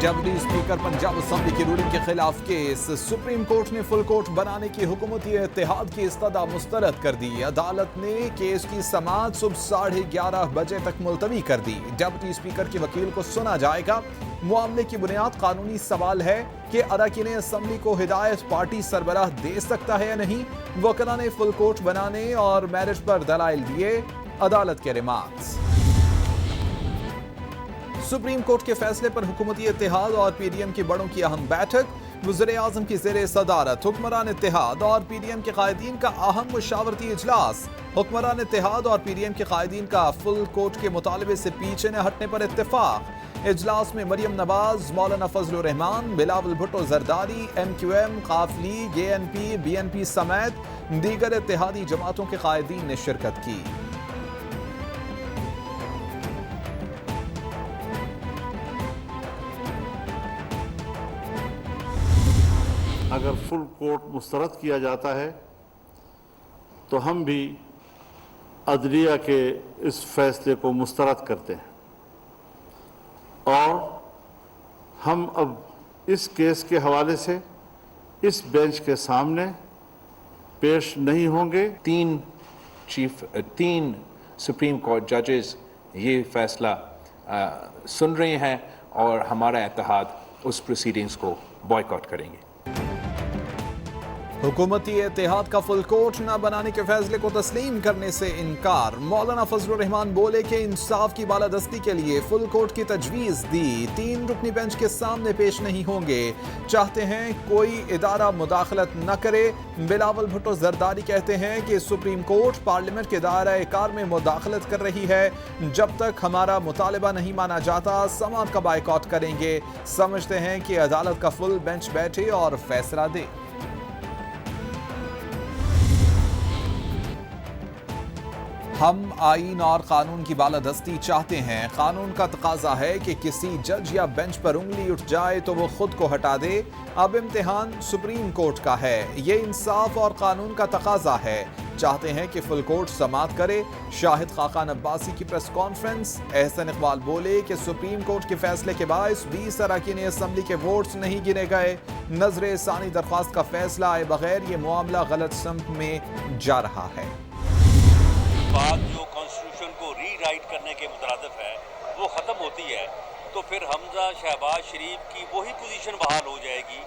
Deputy speaker Punjab assembly की ruling के खिलाफ केस। सुप्रीम कोर्ट ने फुल कोर्ट बनाने की हुकूमती इत्तेहाद की इस्तदा मुस्तरद कर दी। अदालत ने केस की समाअत सुबह 11:30 बजे तक मुलतवी कर दी। डेप्यूटी स्पीकर के वकील को सुना जाएगा। मामले की बुनियाद कानूनी सवाल है कि अरकान असेंबली को हिदायत पार्टी सरबराह दे सकता है या नहीं। वकला ने फुल कोर्ट बनाने और मैरिज पर दलाइल दिए। अदालत के रिमार्क्स। सुप्रीम कोर्ट के फैसले पर हुकूमती इत्तेहाद और पीडीएम के बड़ों की अहम बैठक। वज़ीर आज़म की ज़ेरे सदारत हुक्मरान इत्तेहाद और पीडीएम के कायदीन का अहम मुशावरती इजलास। हुक्मरान इत्तेहाद और पीडीएम के कायदीन का फुल कोर्ट के मुतालबे से पीछे न हटने पर इत्तेफाक। इजलास में मरियम नवाज, मौलाना फजलुर रहमान, बिलावल भुट्टो जरदारी, MQM, काफ लीग, ANP, BNP समेत दीगर इत्तेहादी जमातों के कायदीन ने शिरकत की। अगर फुल कोर्ट मुस्तरद किया जाता है तो हम भी अदलिया के इस फैसले को मुस्तरद करते हैं और हम अब इस केस के हवाले से इस बेंच के सामने पेश नहीं होंगे। तीन सुप्रीम कोर्ट जजेस ये फैसला सुन रहे हैं और हमारा इत्तेहाद उस प्रोसीडिंग्स को बॉयकॉट करेंगे। हुकूमती इत्तेहाद का फुल कोर्ट न बनाने के फैसले को तस्लीम करने से इनकार। मौलाना फजलुर रहमान बोले कि इंसाफ की बालादस्ती के लिए फुल कोर्ट की तजवीज दी। 3 रुकनी बेंच के सामने पेश नहीं होंगे। चाहते हैं कोई इदारा मुदाखलत न करे। बिलावल भुट्टो जरदारी कहते हैं कि सुप्रीम कोर्ट पार्लियामेंट के दायरा कार में मुदाखलत कर रही है। जब तक हमारा मुतालबा नहीं माना जाता समाअत का बायकॉट करेंगे। समझते हैं कि अदालत का फुल बेंच बैठे और फैसला दे। हम आईन और कानून की बालादस्ती चाहते हैं। कानून का तकाजा है कि किसी जज या बेंच पर उंगली उठ जाए तो वो खुद को हटा दे। अब इम्तिहान सुप्रीम कोर्ट का है। ये इंसाफ और कानून का तकाजा है। चाहते हैं कि फुल कोर्ट समाअत करे। शाहिद खाकान अब्बासी की प्रेस कॉन्फ्रेंस। एहसन इकबाल बोले कि सुप्रीम कोर्ट के फैसले के बायस 20 अरकान असेंबली के वोट्स नहीं गिने गए। नजर सानी दरख्वास्त का फैसला आए बगैर ये मामला गलत सम्त में जा रहा है। बात जो कॉन्स्टिट्यूशन को रीराइट करने के मुतरादिफ है वो ख़त्म होती है तो फिर हमजा शहबाज शरीफ की वही पोजीशन बहाल हो जाएगी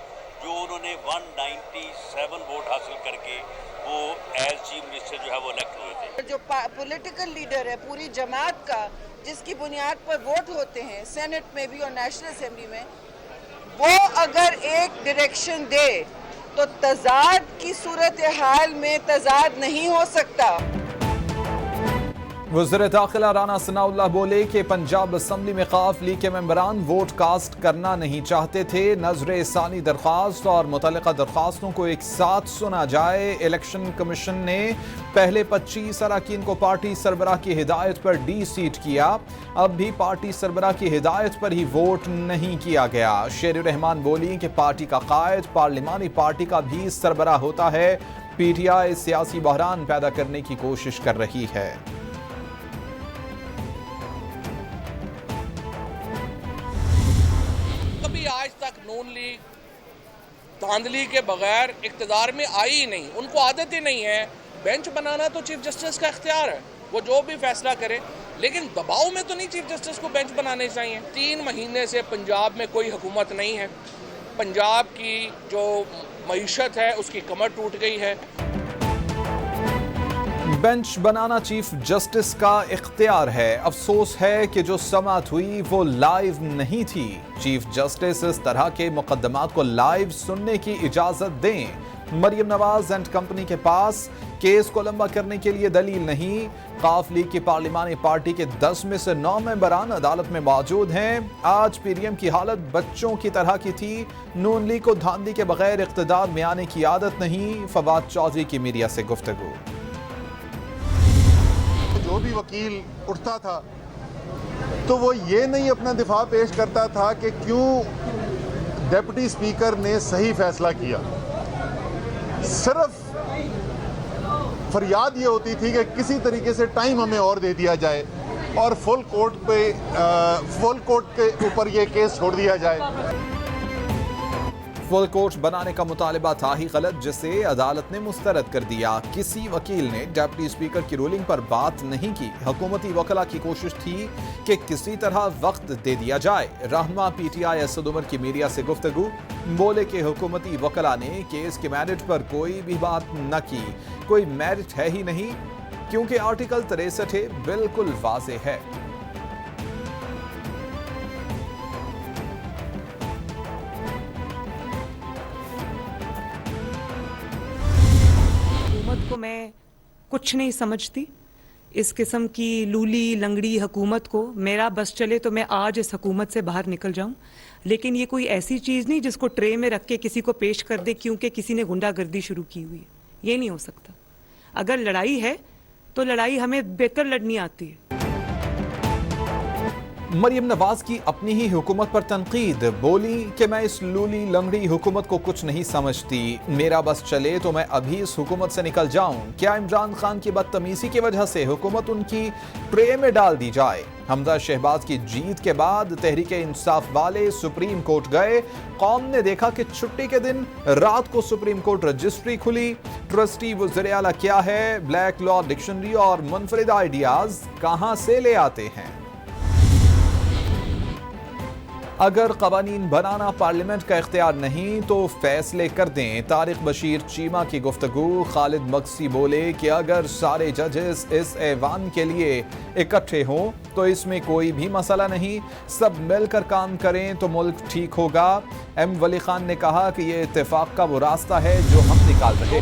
जो उन्होंने 197 वोट हासिल करके वो एज चीफ मिनिस्टर जो है वो इलेक्ट हुए थे। जो पॉलिटिकल लीडर है पूरी जमात का जिसकी बुनियाद पर वोट होते हैं सेनेट में भी और नेशनल असेंबली में, वो अगर एक डायरेक्शन दे तो तजाद की सूरत हाल में तजाद नहीं हो सकता। वज़ीर दाखिला राना सनाउल्लाह बोले कि पंजाब असेंबली में काफ लीग के मेंबरान वोट कास्ट करना नहीं चाहते थे। नजर सानी दरख्वास्त और मुतल्लिका दरख्वास्तों को एक साथ सुना जाए। इलेक्शन कमीशन ने पहले 25 अरकान को पार्टी सरबराह की हिदायत पर डी-सीट किया। अब भी पार्टी सरबराह की हिदायत पर ही वोट नहीं किया गया। शेर रहमान बोली कि पार्टी का कायद पार्लिमानी पार्टी का भी सरबराह होता है। PTI सियासी बहरान पैदा करने की कोशिश कर रही है। आज तक नून लीग धांधली के बगैर इख्तियार में आई ही नहीं। उनको आदत ही नहीं है। बेंच बनाना तो चीफ जस्टिस का इख्तियार है, वो जो भी फैसला करे, लेकिन दबाव में तो नहीं चीफ जस्टिस को बेंच बनाने चाहिए। 3 महीने से पंजाब में कोई हुकूमत नहीं है। पंजाब की जो मईशत है उसकी कमर टूट गई है। बेंच बनाना चीफ जस्टिस का इख्तियार है। अफसोस है कि जो समाअत हुई वो लाइव नहीं थी। चीफ जस्टिस इस तरह के मुकदमात को लाइव सुनने की इजाजत दें। मरियम नवाज एंड कंपनी के पास केस को लंबा करने के लिए दलील नहीं। काफ लीग की पार्लिमानी पार्टी के 10 में से 9 मेंबरान अदालत में मौजूद हैं। आज पीडीएम की हालत बच्चों की तरह की थी। नून लीग को धांधली के बगैर इख्तिदार में आने की आदत नहीं। फवाद चौधरी की मीडिया से गुफ्तगू। जो भी वकील उठता था तो वो ये नहीं अपना दिफा पेश करता था कि क्यों डिप्टी स्पीकर ने सही फैसला किया। सिर्फ फरियाद ये होती थी कि किसी तरीके से टाइम हमें और दे दिया जाए और फुल कोर्ट के ऊपर ये केस छोड़ दिया जाए। फुल कोर्ट बनाने का मुतालिबा था ही गलत, जिसे अदालत ने मुस्तरद कर दिया। किसी वकील ने डिप्टी स्पीकर की रूलिंग पर बात नहीं की। हुकूमती वकला की कोशिश थी कि किसी तरह वक्त दे दिया जाए। रहनुमा PTI असद उमर की मीडिया से गुफ्तगू, बोले कि हुकूमती वकला ने केस के मेरिट पर कोई भी बात न की। कोई मेरिट है ही नहीं, क्योंकि आर्टिकल 63 बिल्कुल वाज़ेह है। हुकूमत को मैं कुछ नहीं समझती। इस किस्म की लूली लंगड़ी हुकूमत को मेरा बस चले तो मैं आज इस हुकूमत से बाहर निकल जाऊं, लेकिन ये कोई ऐसी चीज़ नहीं जिसको ट्रे में रख के किसी को पेश कर दे क्योंकि किसी ने गुंडागर्दी शुरू की हुई है। ये नहीं हो सकता। अगर लड़ाई है तो लड़ाई हमें बेहतर लड़नी आती है। मरियम नवाज की अपनी ही हुकूमत पर तनकीद, बोली कि मैं इस लूली लंगड़ी हुकूमत को कुछ नहीं समझती। मेरा बस चले तो मैं अभी इस हुकूमत से निकल जाऊं। क्या इमरान खान की बदतमीजी की वजह से हुकूमत उनकी ट्रे में डाल दी जाए? हमजा शहबाज की जीत के बाद तहरीक इंसाफ वाले सुप्रीम कोर्ट गए। कौम ने देखा कि छुट्टी के दिन रात को सुप्रीम कोर्ट रजिस्ट्री खुली। ट्रस्टी वज़ीर आला क्या है, ब्लैक लॉ डिक्शनरी और मुनफरिद आइडियाज कहां से ले आते हैं? अगर कवानीन बनाना पार्लियामेंट का इख्तियार नहीं तो फैसले कर दें। तारिक बशीर चीमा की गुफ्तगू। खालिद मक्सी बोले कि अगर सारे जजेस इस ऐवान के लिए इकट्ठे हों तो इसमें कोई भी मसला नहीं, सब मिलकर काम करें तो मुल्क ठीक होगा। M वली खान ने कहा कि ये इत्तेफाक का वो रास्ता है जो हम निकाल रहे।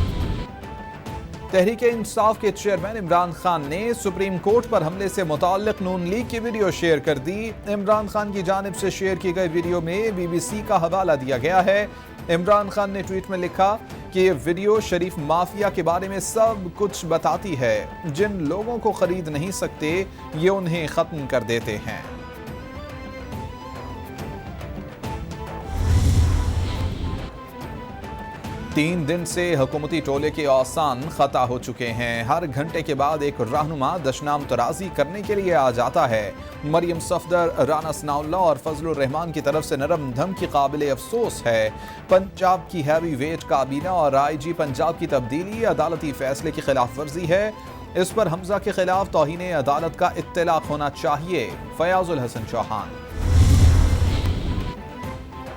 तहरीक इंसाफ के चेयरमैन इमरान खान ने सुप्रीम कोर्ट पर हमले से मुताल्लिक नून लीग की वीडियो शेयर कर दी। इमरान खान की जानिब से शेयर की गई वीडियो में BBC का हवाला दिया गया है। इमरान खान ने ट्वीट में लिखा कि ये वीडियो शरीफ माफिया के बारे में सब कुछ बताती है। जिन लोगों को खरीद नहीं सकते ये उन्हें खत्म कर देते हैं। 3 दिन से हुकूमती टोले के औसान खता हो चुके हैं। हर घंटे के बाद एक रहनुमा दशनाम तराजी करने के लिए आ जाता है। मरियम सफदर, राना सनाउल्लाह और फजलुर रहमान की तरफ से नरम धमकी काबिल अफसोस है। पंजाब की हैवी वेट काबीना और IG पंजाब की तब्दीली अदालती फैसले की खिलाफ वर्जी है। इस पर हमजा के खिलाफ तौहीन अदालत का इत्तलाक होना चाहिए। फयाजुल हसन चौहान।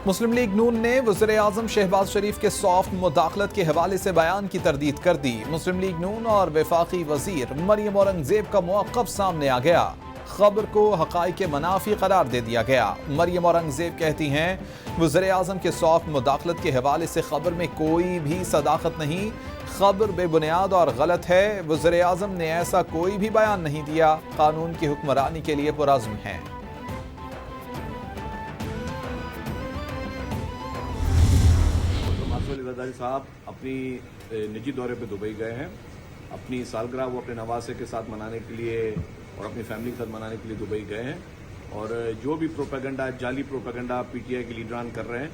मुस्लिम लीग नून ने वज़ीर आज़म शहबाज शरीफ के सॉफ्ट मुदाखलत के हवाले से बयान की तरदीद कर दी। मुस्लिम लीग नून और वफाकी वज़ीर मरियम औरंगज़ेब का मौक़िफ़ सामने आ गया। खबर को हक़ाइक़ के मनाफ़ी करार दे दिया गया। मरियम औरंगज़ेब कहती हैं वज़ीर आज़म के सॉफ्ट मुदाखलत के हवाले से खबर में कोई भी सदाकत नहीं, खबर बेबुनियाद और गलत है। वज़ीर आज़म ने ऐसा कोई भी बयान नहीं दिया। कानून की हुक्मरानी के लिए पुरज़्म हैं। ज़रदारी साहब अपनी निजी दौरे पे दुबई गए हैं। अपनी सालगिरह वो अपने नवासे के साथ मनाने के लिए और अपनी फैमिली के साथ मनाने के लिए दुबई गए हैं। और जो भी प्रोपेगेंडा, जाली प्रोपेगेंडा PTI के लीडरान कर रहे हैं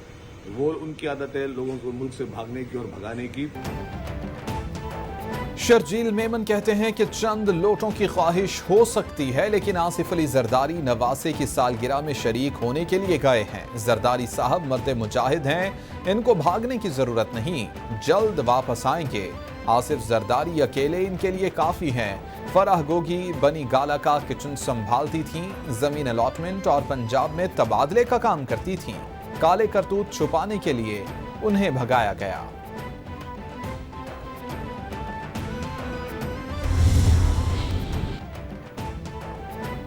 वो उनकी आदत है लोगों को मुल्क से भागने की और भगाने की। शर्जील मेमन कहते हैं कि चंद लोटों की ख्वाहिश हो सकती है, लेकिन आसिफ अली जरदारी नवासे की सालगिरह में शरीक होने के लिए गए हैं। जरदारी साहब मर्द मुजाहिद हैं, इनको भागने की जरूरत नहीं, जल्द वापस आएंगे। आसिफ जरदारी अकेले इनके लिए काफी हैं। फराह गोगी बनी गाला का किचन संभालती थीं, जमीन अलॉटमेंट और पंजाब में तबादले का काम करती थीं। काले करतूत छुपाने के लिए उन्हें भगाया गया।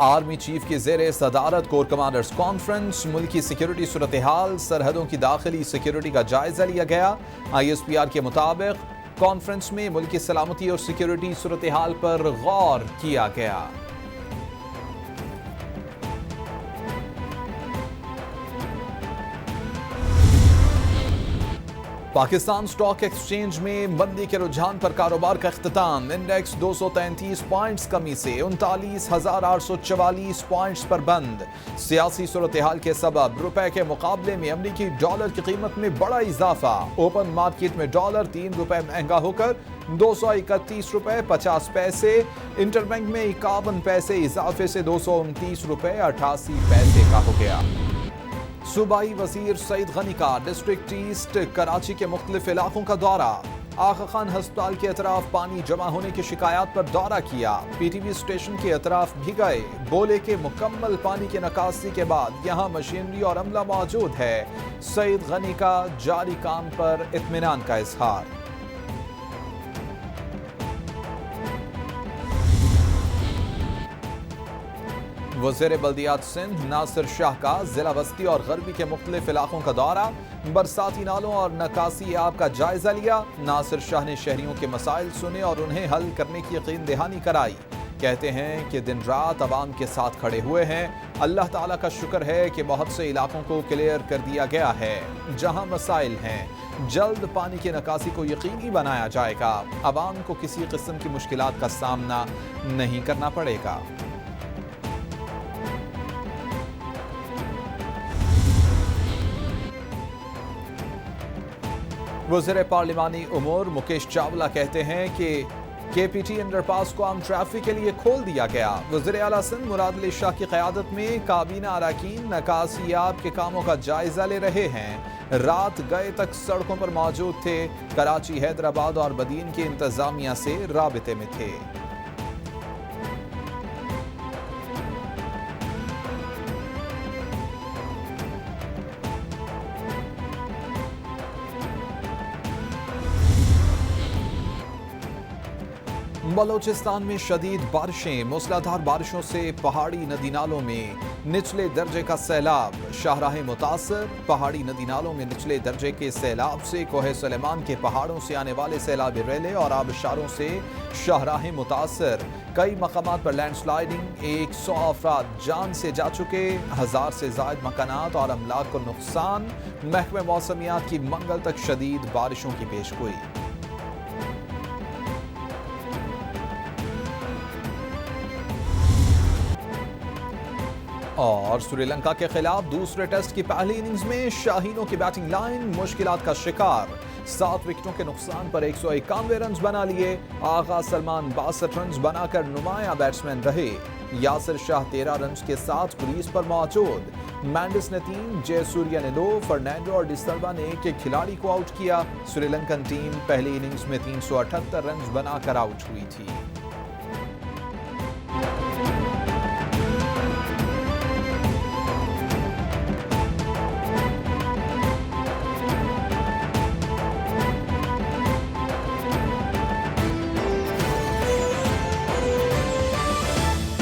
आर्मी चीफ की ज़ेरे सदारत कोर कमांडर्स कॉन्फ्रेंस, मुल्की सिक्योरिटी सूरत हाल, सरहदों की दाखिली सिक्योरिटी का जायजा लिया गया। ISPR के मुताबिक कॉन्फ्रेंस में मुल्की सलामती और सिक्योरिटी सूरत हाल पर गौर किया गया। पाकिस्तान स्टॉक एक्सचेंज में मंदी के रुझान पर कारोबार का इख्तिताम। इंडेक्स 233 पॉइंट्स कमी से 39,844 पॉइंट्स पर बंद। सियासी सूरत हाल के सबब रुपए के मुकाबले में अमरीकी डॉलर की कीमत में बड़ा इजाफा। ओपन मार्केट में डॉलर 3 रुपए महंगा होकर 231 रुपए 50 पैसे। इंटरबैंक में 51 पैसे इजाफे से 229 रुपए 88 पैसे का हो गया। सूबाई वजीर सईद गनी का डिस्ट्रिक्ट ईस्ट कराची के मुख्तलिफ इलाकों का दौरा। आगा खान हस्पताल के अतराफ पानी जमा होने की शिकायत पर दौरा किया। पीटीवी स्टेशन के अतराफ भी गए। बोले कि मुकम्मल पानी की निकासी के बाद यहाँ मशीनरी और अमला मौजूद है। सईद गनी का जारी काम पर इत्मीनान का इजहार। वज़ीर बल्दियात सिंध नासिर शाह का जिला बस्ती और गरबी के मुख्तलिफ इलाकों का दौरा। बरसाती नालों और निकासी आब का जायजा लिया। नासिर शाह ने शहरियों के मसाइल सुने और उन्हें हल करने की यकीन दहानी कराई। कहते हैं कि दिन रात आवाम के साथ खड़े हुए हैं। अल्लाह ताला का शुक्र है कि बहुत से इलाकों को क्लियर कर दिया गया है। जहां मसाइल हैं जल्द पानी की निकासी को यकीनी बनाया जाएगा। आवाम को किसी किस्म की मुश्किलात का सामना नहीं करना पड़ेगा। वज़ीर पार्लिमानी उमूर मुकेश चावला कहते हैं कि KPT अंडरपास को आम ट्रैफिक के लिए खोल दिया गया। वज़ीर आला सिंध मुराद अली शाह की क़यादत में काबीना अरकान निकासियाब के कामों का जायजा ले रहे हैं। रात गए तक सड़कों पर मौजूद थे। कराची, हैदराबाद और बदीन की इंतजामिया से राबिते में थे। बलोचिस्तान में शदीद बारिशें। मूसलाधार बारिशों से पहाड़ी नदी नालों में निचले दर्जे का सैलाब। शाहराह मुतासर। पहाड़ी नदी नालों में निचले दर्जे के सैलाब से कोहे सुलेमान के पहाड़ों से आने वाले सैलाबी रेले और आबशारों से शाहराह मुतासर। कई मकामात पर लैंडस्लाइडिंग। 100 अफराद जान से जा चुके। 1000 से जायद मकानात और अमलाक को नुकसान। महकमे मौसमियात की मंगल तक शदीद बारिशों की पेशगोई। और श्रीलंका के खिलाफ दूसरे टेस्ट की पहली इनिंग्स में शाहीनों की बैटिंग लाइन मुश्किलात का शिकार। 7 विकेटों के नुकसान पर 191 रन बना लिए। आगा सलमान 62 रन बनाकर नुमाया बैट्समैन रहे। यासिर शाह 13 रन के साथ क्रीज पर मौजूद। मैंडिस ने 3, जयसूर्या ने 2, फर्नांडो और डिसल्वा ने एक खिलाड़ी को आउट किया। श्रीलंकन टीम पहली इनिंग्स में 378 रन बनाकर आउट हुई थी।